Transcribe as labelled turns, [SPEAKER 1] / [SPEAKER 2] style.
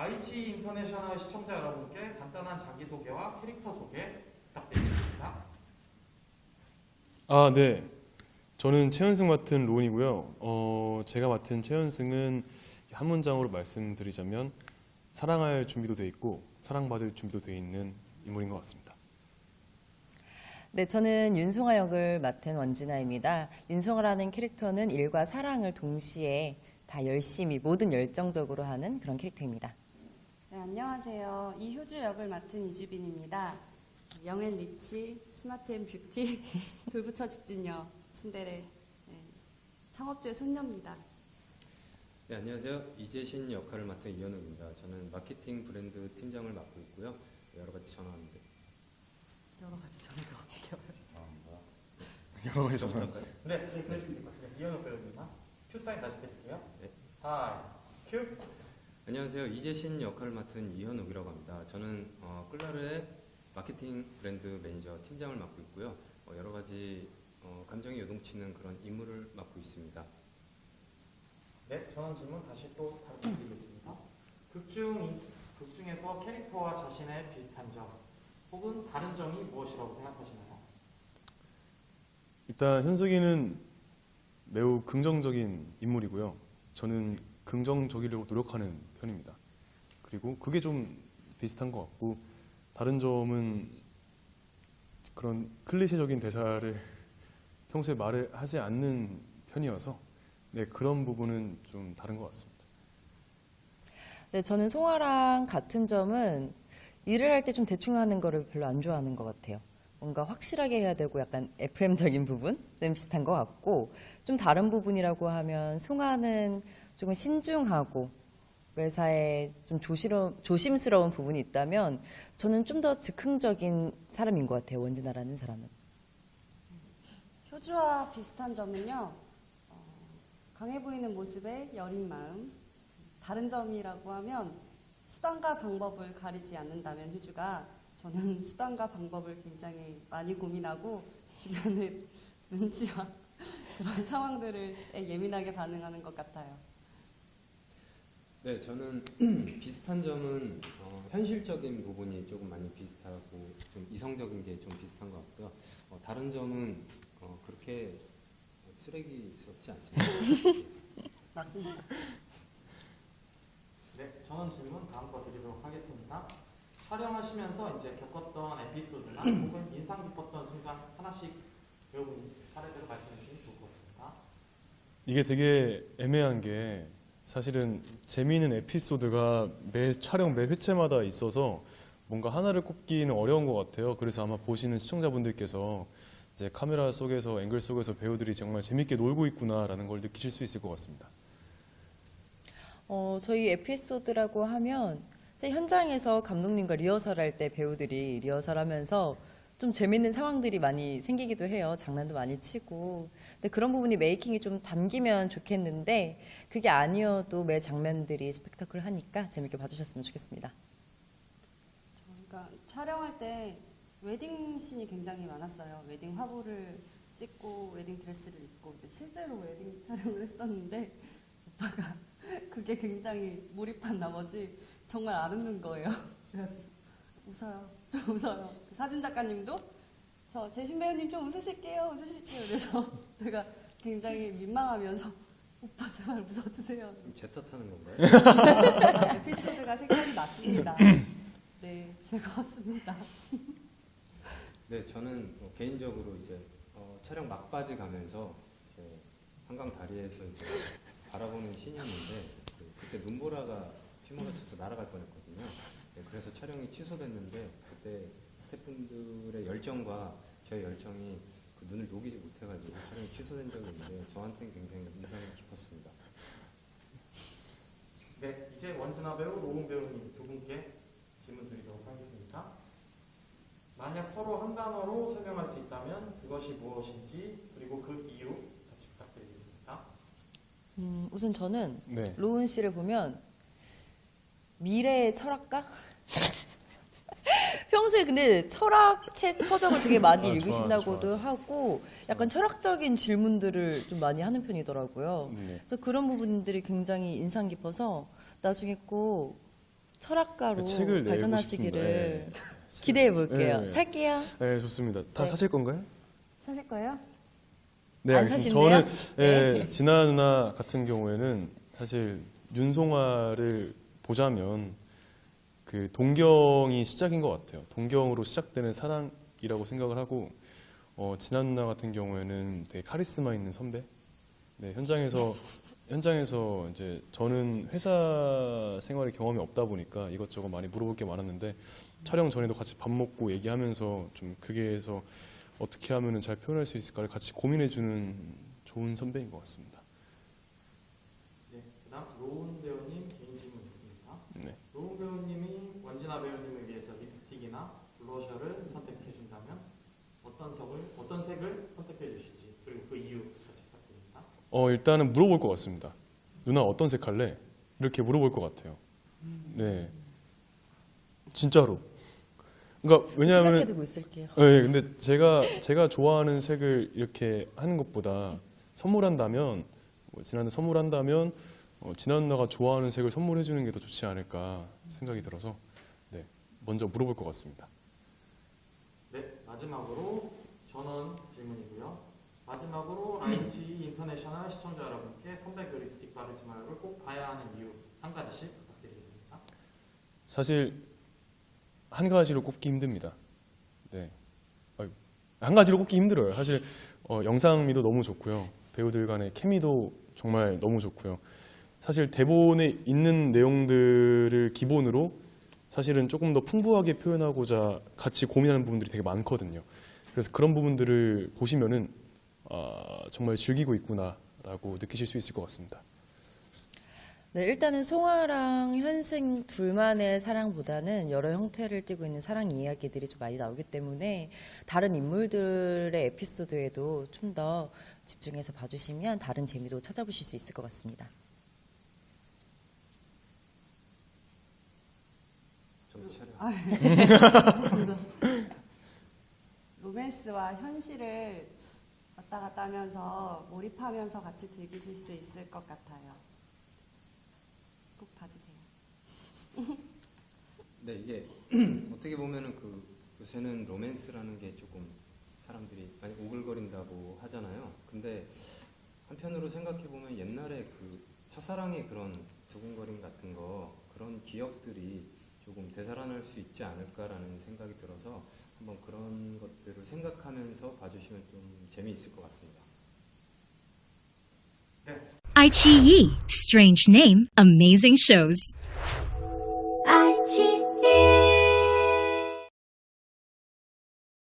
[SPEAKER 1] IC 인터내셔널 시청자 여러분께 간단한 자기소개와 캐릭터 소개 부탁드리겠습니다.
[SPEAKER 2] 네. 저는 최현승 맡은 론이고요. 제가 맡은 최현승은 한 문장으로 말씀드리자면 사랑할 준비도 돼 있고 사랑받을 준비도 돼 있는 인물인 것 같습니다.
[SPEAKER 3] 네, 저는 윤송아 역을 맡은 원진아입니다. 윤송아라는 캐릭터는 일과 사랑을 동시에 다 열심히 모든 열정적으로 하는 그런 캐릭터입니다.
[SPEAKER 4] 네, 안녕하세요. 이효주 역을 맡은 이주빈입니다. 영앤 리치, 스마트 앤 뷰티, 돌부처 직진녀, 츤데레, 창업주의 손녀입니다.
[SPEAKER 5] 네, 안녕하세요. 이재신 역할을 맡은 이현욱입니다. 저는 마케팅 브랜드 팀장을 맡고 있고요. 여러 가지 전화하는데.
[SPEAKER 4] 여러 가지 전화가
[SPEAKER 2] 여러 가지 정말.
[SPEAKER 1] 네, 그러시면 될 것 같아요. 이현욱 배우님만 큐사인 다시 드릴게요. 네. 하이, 큐.
[SPEAKER 5] 안녕하세요. 이재신 역할을 맡은 이현욱이라고 합니다. 저는 끌라르의 마케팅 브랜드 매니저 팀장을 맡고 있고요. 여러 가지 감정이 요동치는 그런 임무를 맡고 있습니다.
[SPEAKER 1] 네, 저는 질문 다시 또 다르게 드리겠습니다. 극중에서 캐릭터와 자신의 비슷한 점 혹은 다른 점이 무엇이라고 생각하시나요?
[SPEAKER 2] 일단 현석이는 매우 긍정적인 인물이고요. 저는 긍정적이려고 노력하는 편입니다. 그리고 그게 좀 비슷한 것 같고 다른 점은 그런 클리셰적인 대사를 평소에 말을 하지 않는 편이어서 네, 그런 부분은 좀 다른 것 같습니다.
[SPEAKER 3] 네, 저는 송아랑 같은 점은 일을 할 때 좀 대충 하는 거를 별로 안 좋아하는 것 같아요. 뭔가 확실하게 해야 되고 약간 FM적인 부분은 비슷한 것 같고 좀 다른 부분이라고 하면 송아는 조금 신중하고 매사에 좀 조심스러운 부분이 있다면 저는 좀 더 즉흥적인 사람인 것 같아요. 원진아라는 사람은.
[SPEAKER 4] 효주와 비슷한 점은요. 강해 보이는 모습에 여린 마음. 다른 점이라고 하면 수단과 방법을 가리지 않는다면 효주가 저는 수단과 방법을 굉장히 많이 고민하고 주변의 눈치와 그런 상황들을 예민하게 반응하는 것 같아요.
[SPEAKER 5] 네, 저는 비슷한 점은 현실적인 부분이 조금 많이 비슷하고 좀 이성적인 게 좀 비슷한 것 같고요. 다른 점은 그렇게 쓰레기스럽지 않습니다.
[SPEAKER 4] 맞습니다.
[SPEAKER 1] 네, 저는 질문 다음 거 드리도록 하겠습니다. 촬영하시면서 이제 겪었던 에피소드나 혹은 인상 깊었던 순간 하나씩 배우분 차례대로 말씀해 주시면 좋을 것 같습니다.
[SPEAKER 2] 이게 되게 애매한 게 사실은 재미있는 에피소드가 매 촬영 매 회차마다 있어서 뭔가 하나를 꼽기는 어려운 것 같아요. 그래서 아마 보시는 시청자분들께서 이제 카메라 속에서 앵글 속에서 배우들이 정말 재밌게 놀고 있구나라는 걸 느끼실 수 있을 것 같습니다.
[SPEAKER 3] 저희 에피소드라고 하면 현장에서 감독님과 리허설할 때 배우들이 리허설하면서 좀 재밌는 상황들이 많이 생기기도 해요. 장난도 많이 치고. 근데 그런 부분이 메이킹에 좀 담기면 좋겠는데 그게 아니어도 매 장면들이 스펙타클하니까 재밌게 봐주셨으면 좋겠습니다.
[SPEAKER 4] 그러니까 촬영할 때 웨딩 씬이 굉장히 많았어요. 웨딩 화보를 찍고 웨딩 드레스를 입고 실제로 웨딩 촬영을 했었는데 오빠가 그게 굉장히 몰입한 나머지 정말 안 웃는 거예요. 그래가지고 웃어요. 좀 웃어요. 사진 작가님도 저 재신 배우님 좀 웃으실게요. 그래서 제가 굉장히 민망하면서 오빠 제발 웃어주세요.
[SPEAKER 5] 제 탓하는 건가요?
[SPEAKER 4] 에피소드가 생각이 났습니다. 네, 즐거웠습니다.
[SPEAKER 5] 네, 저는 개인적으로 이제 촬영 막바지 가면서 이제 한강 다리에서 이제 바라보는 신이었는데 그때 눈보라가 휘몰아쳐서 날아갈 뻔했거든요. 네, 그래서 촬영이 취소됐는데 그때 스태프분들의 열정과 저의 열정이 그 눈을 녹이지 못해가지고 촬영이 취소된 적이 있는데 저한테는 굉장히 인상이 깊었습니다.
[SPEAKER 1] 네, 이제 원진아 배우, 노웅 배우님 두 분께 질문 드리도록 하겠습니다. 만약 서로 한 단어로 설명할 수 있다면 그것이 무엇인지 그리고 그 이유 같이 부탁드리겠습니다.
[SPEAKER 3] 우선 저는
[SPEAKER 2] 네.
[SPEAKER 3] 로운 씨를 보면 미래의 철학가? 평소에 근데 철학책 서적을 되게 많이 읽으신다고도 하고 약간 철학적인 질문들을 좀 많이 하는 편이더라고요.
[SPEAKER 2] 네.
[SPEAKER 3] 그래서 그런 부분들이 굉장히 인상 깊어서 나중에 꼭 철학가로
[SPEAKER 2] 책을 내고
[SPEAKER 3] 발전하시기를
[SPEAKER 2] 싶습니다. 예.
[SPEAKER 3] 기대해 볼게요.
[SPEAKER 2] 네.
[SPEAKER 3] 살게요.
[SPEAKER 2] 네, 좋습니다. 다
[SPEAKER 3] 네.
[SPEAKER 2] 사실 건가요?
[SPEAKER 3] 사실 거예요?
[SPEAKER 2] 네,
[SPEAKER 3] 안
[SPEAKER 2] 알겠습니다.
[SPEAKER 3] 사신대요?
[SPEAKER 2] 저는 예, 진아 누나 같은 경우에는 사실 윤송아를 보자면 그 동경이 시작인 것 같아요. 동경으로 시작되는 사랑이라고 생각을 하고 진아 누나 같은 경우에는 되게 카리스마 있는 선배. 네, 현장에서 이제 저는 회사 생활의 경험이 없다 보니까 이것저것 많이 물어볼 게 많았는데 촬영 전에도 같이 밥 먹고 얘기하면서 좀 그게 해서 어떻게 하면 잘 표현할 수 있을까를 같이 고민해주는 좋은 선배인 것 같습니다.
[SPEAKER 1] 네, 그다음 로운 배우님 개인 질문 있습니다.
[SPEAKER 2] 네.
[SPEAKER 1] 로운 배우님이 원진아 배우님을 위해서 립스틱이나 블러셔를 선택해 준다면 어떤 색을 선택해 주실지 그리고 그 이유 같이 부탁드립니다.
[SPEAKER 2] 일단은 물어볼 것 같습니다. 누나 어떤 색 할래? 이렇게 물어볼 것 같아요. 네, 진짜로. 그러니까 왜냐하면
[SPEAKER 3] 생각해두고 있을게요.
[SPEAKER 2] 네, 근데 제가 좋아하는 색을 이렇게 하는 것보다 선물한다면 진아 누나 선물한다면 진아 누나가 좋아하는 색을 선물해 주는 게 더 좋지 않을까 생각이 들어서 네, 먼저 물어볼 것 같습니다.
[SPEAKER 1] 네, 마지막으로 전원 질문이고요. 마지막으로 라이치 인터내셔널 시청자 여러분께 선배 그 립스틱 바르지 말고 꼭 봐야 하는 이유 한 가지씩 부탁드리겠습니다.
[SPEAKER 2] 사실 한 가지로 꼽기 힘듭니다. 네, 한 가지로 꼽기 힘들어요. 사실 영상미도 너무 좋고요. 배우들 간의 케미도 정말 너무 좋고요. 사실 대본에 있는 내용들을 기본으로 사실은 조금 더 풍부하게 표현하고자 같이 고민하는 부분들이 되게 많거든요. 그래서 그런 부분들을 보시면은 정말 즐기고 있구나라고 느끼실 수 있을 것 같습니다.
[SPEAKER 3] 네, 일단은 송아랑 현승 둘만의 사랑보다는 여러 형태를 띠고 있는 사랑 이야기들이 좀 많이 나오기 때문에 다른 인물들의 에피소드에도 좀 더 집중해서 봐주시면 다른 재미도 찾아보실 수 있을 것 같습니다.
[SPEAKER 5] 정신 차려.
[SPEAKER 4] 로맨스와 현실을 왔다 갔다 하면서 몰입하면서 같이 즐기실 수 있을 것 같아요. 꼭 봐주세요.
[SPEAKER 5] 네, 이게 어떻게 보면은 요새는 로맨스라는 게 조금 사람들이 많이 오글거린다고 하잖아요. 근데 한편으로 생각해 보면 옛날에 그 첫사랑의 그런 두근거림 같은 그런 기억들이 조금 되살아날 수 있지 않을까라는 생각이 들어서 한번 그런 것들을 생각하면서 봐주시면 좀 재미있을 것 같습니다.
[SPEAKER 6] iQIYI, strange name, amazing shows.